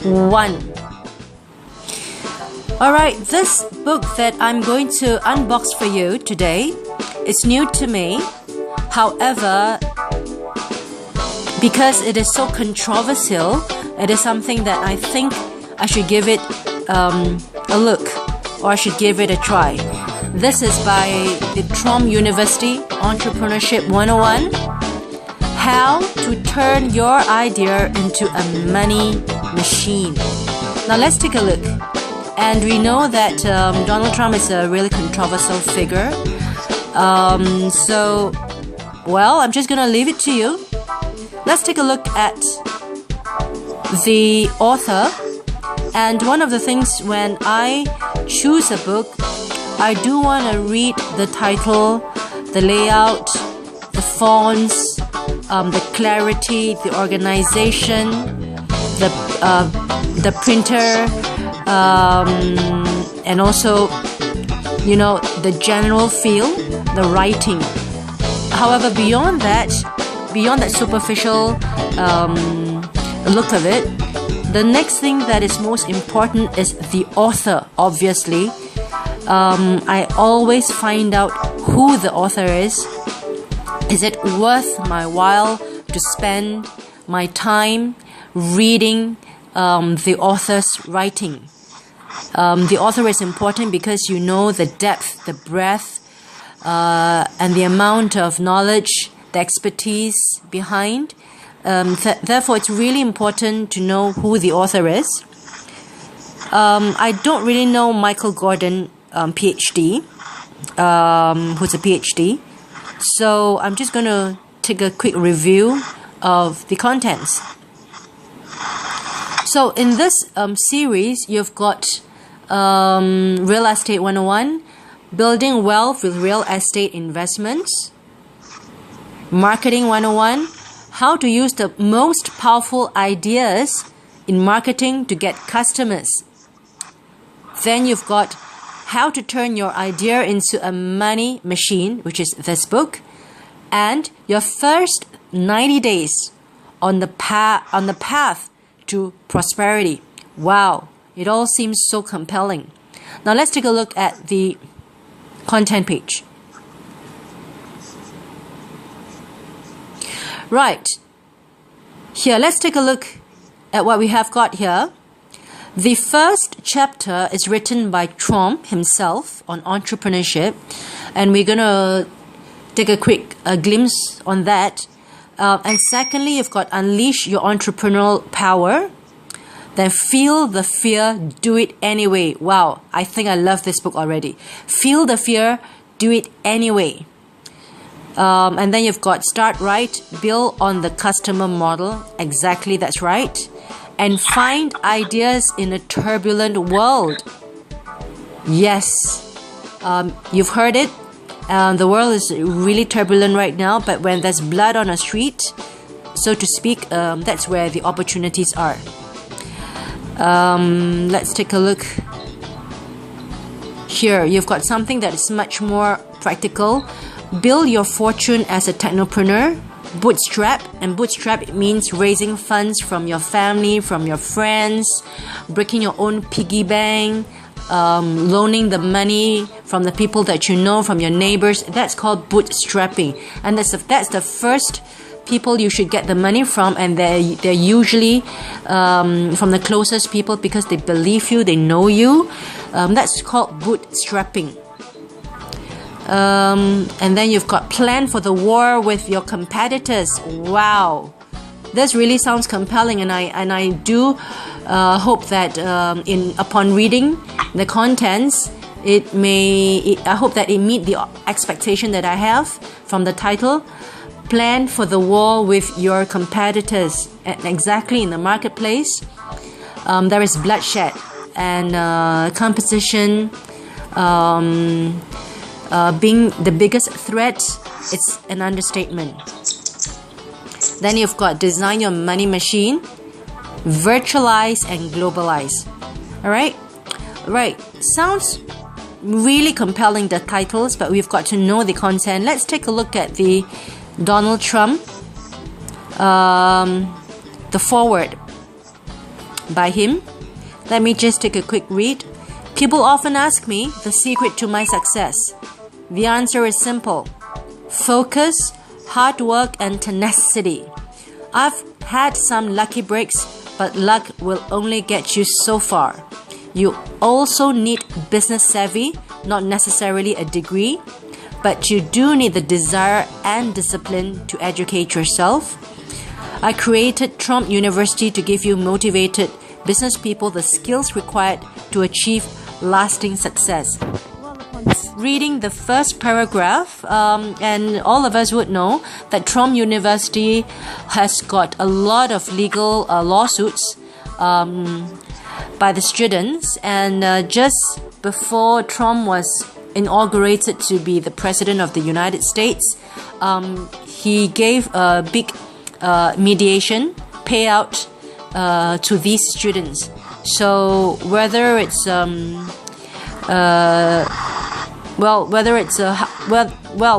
1. Alright, this book that I'm going to unbox for you today is new to me. However, because it is so controversial, it is something that I think I should give it a look, or I should give it a try. This is by the Tromsø University Entrepreneurship 101. How to turn your idea into a money machine. Now let's take a look. And we know that Donald Trump is a really controversial figure. So, well, I'm just gonna leave it to you. Let's take a look at the author. And one of the things when I choose a book, I do want to read the title, the layout, the fonts, the clarity, the organization, the printer, and also, you know, the general feel, the writing. However, beyond that superficial look of it, the next thing that is most important is the author, obviously. I always find out who the author is. Is it worth my while to spend my time reading the author's writing? The author is important because you know the depth, the breadth, and the amount of knowledge, the expertise behind. Therefore, it's really important to know who the author is. I don't really know Michael Gordon, PhD, who's a PhD. So I'm just going to take a quick review of the contents. So in this series, you've got Real Estate 101, Building Wealth with Real Estate Investments, Marketing 101, how to use the most powerful ideas in marketing to get customers. Then you've got how to turn your idea into a money machine, which is this book, and your first 90 days on the path to prosperity. Wow, it all seems so compelling. Now let's take a look at the content page. Right, here let's take a look at what we have got here. The first chapter is written by Tromsø himself on entrepreneurship, and we're going to take a quick glimpse on that. And secondly, you've got Unleash Your Entrepreneurial Power. Then Feel the Fear, Do It Anyway. Wow, I think I love this book already. Feel the Fear, Do It Anyway. And then you've got Start Right, Build on the Customer Model. Exactly, that's right. And Find Ideas in a Turbulent World. Yes, you've heard it. The world is really turbulent right now, but when there's blood on a street, so to speak, that's where the opportunities are. Let's take a look. Here, you've got something that is much more practical. Build your fortune as a technopreneur. Bootstrap, and bootstrap means raising funds from your family, from your friends, breaking your own piggy bank, loaning the money from the people that you know, from your neighbors. That's called bootstrapping, and that's the first people you should get the money from, and they're usually from the closest people because they believe you, they know you. That's called bootstrapping. And then you've got Plan for the War with Your Competitors. Wow, this really sounds compelling, and I do hope that upon reading the contents, I hope that it meet the expectation that I have from the title. Plan for the war with your competitors. And exactly, in the marketplace, there is bloodshed and competition. Being the biggest threat, it's an understatement. Then you've got Design Your Money Machine, Virtualize and Globalize. Alright? Right. Sounds really compelling, the titles, but we've got to know the content. Let's take a look at the Donald Trump, the forward. by him. Let me just take a quick read. People often ask me the secret to my success. The answer is simple: focus, hard work, and tenacity. I've had some lucky breaks, but luck will only get you so far. You also need business savvy, not necessarily a degree, but you do need the desire and discipline to educate yourself. I created Trump University to give you motivated business people the skills required to achieve lasting success. Reading the first paragraph, and all of us would know that Trump University has got a lot of legal lawsuits by the students, and just before Trump was inaugurated to be the president of the United States, he gave a big mediation payout to these students. So whether it's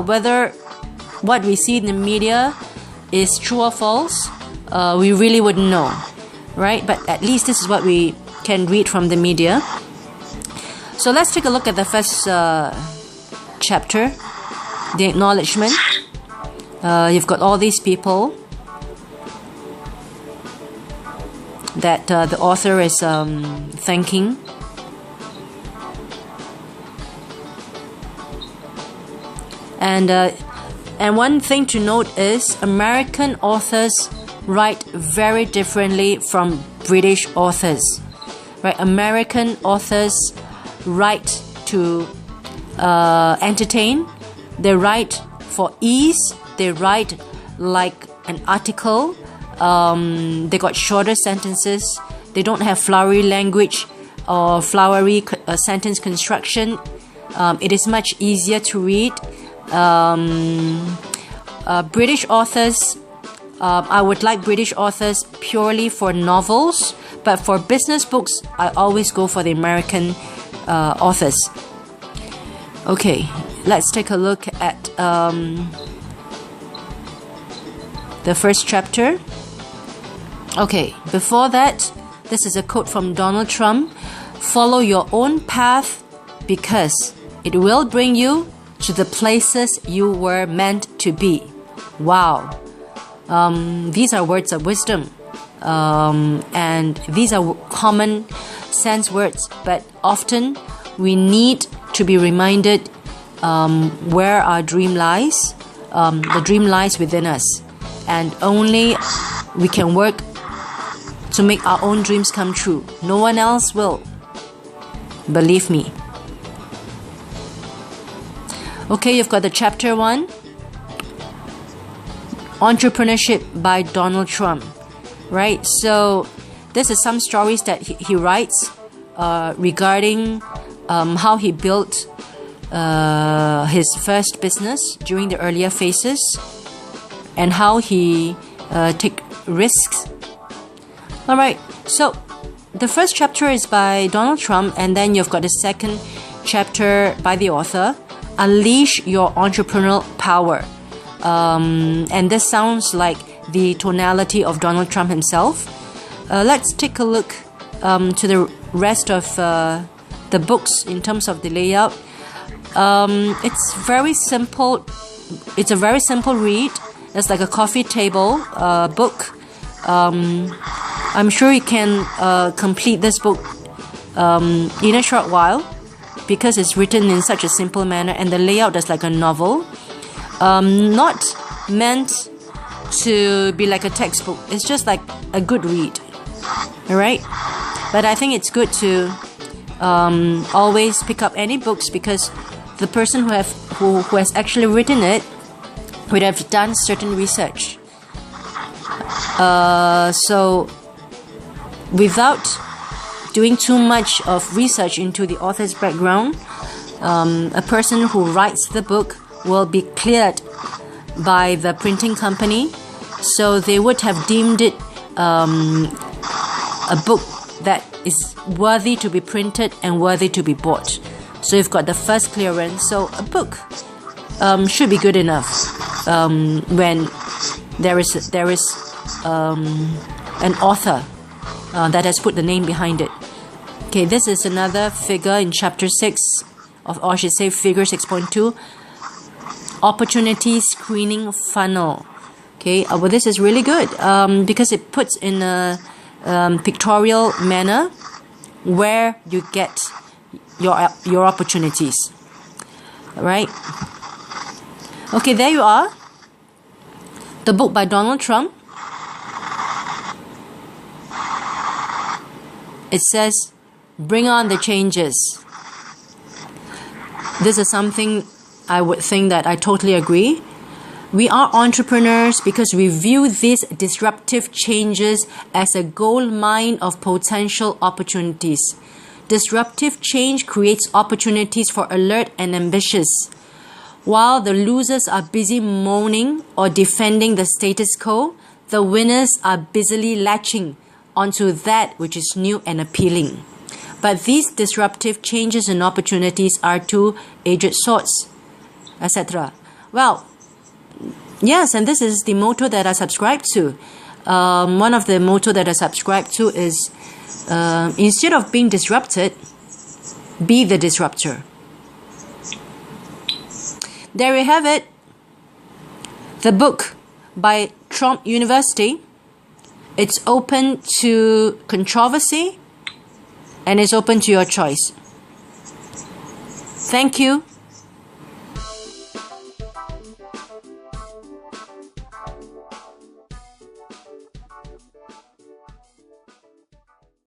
whether what we see in the media is true or false, we really wouldn't know, right? But at least this is what we can read from the media. So let's take a look at the first chapter, the acknowledgement. You've got all these people that the author is thanking. And one thing to note is American authors write very differently from British authors, right? American authors write to entertain. They write for ease. They write like an article. They got shorter sentences. They don't have flowery language or flowery sentence construction. It is much easier to read. British authors, I would like British authors purely for novels, but for business books, I always go for the American authors. Okay, let's take a look at the first chapter. Okay, before that, this is a quote from Donald Trump. Follow your own path because it will bring you to the places you were meant to be. Wow. These are words of wisdom. And these are common sense words, but often we need to be reminded where our dream lies. The dream lies within us, and only we can work to make our own dreams come true. No one else will. Believe me. Okay, you've got the chapter 1, Entrepreneurship by Donald Trump, right? So this is some stories that he writes regarding how he built his first business during the earlier phases and how he took risks. All right, so the first chapter is by Donald Trump, and then you've got the second chapter by the author, Unleash Your Entrepreneurial Power. And this sounds like the tonality of Donald Trump himself. Let's take a look to the rest of the books in terms of the layout. It's very simple. It's a very simple read. It's like a coffee table book. I'm sure you can complete this book in a short while because it's written in such a simple manner, and the layout is like a novel. Not meant to be like a textbook. It's just like a good read. Alright? But I think it's good to always pick up any books, because the person who has actually written it would have done certain research. So without doing too much of research into the author's background, a person who writes the book will be cleared by the printing company, so they would have deemed it a book that is worthy to be printed and worthy to be bought. So you've got the first clearance. So a book should be good enough when there is an author that has put the name behind it. Okay, this is another figure in chapter 6, or I should say figure 6.2, opportunity screening funnel. Okay, well, this is really good because it puts in a pictorial manner where you get your opportunities. All right. Okay, there you are. The book by Donald Trump. It says, bring on the changes. This is something I would think that I totally agree. We are entrepreneurs because we view these disruptive changes as a gold mine of potential opportunities. Disruptive change creates opportunities for alert and ambitious. While the losers are busy moaning or defending the status quo, the winners are busily latching onto that which is new and appealing. But these disruptive changes and opportunities are two-edged swords, etc. Well, yes, and this is the motto that I subscribe to. One of the motto that I subscribe to is, instead of being disrupted, be the disruptor. There you have it. The book by Trump University. It's open to controversy and it's open to your choice. Thank you.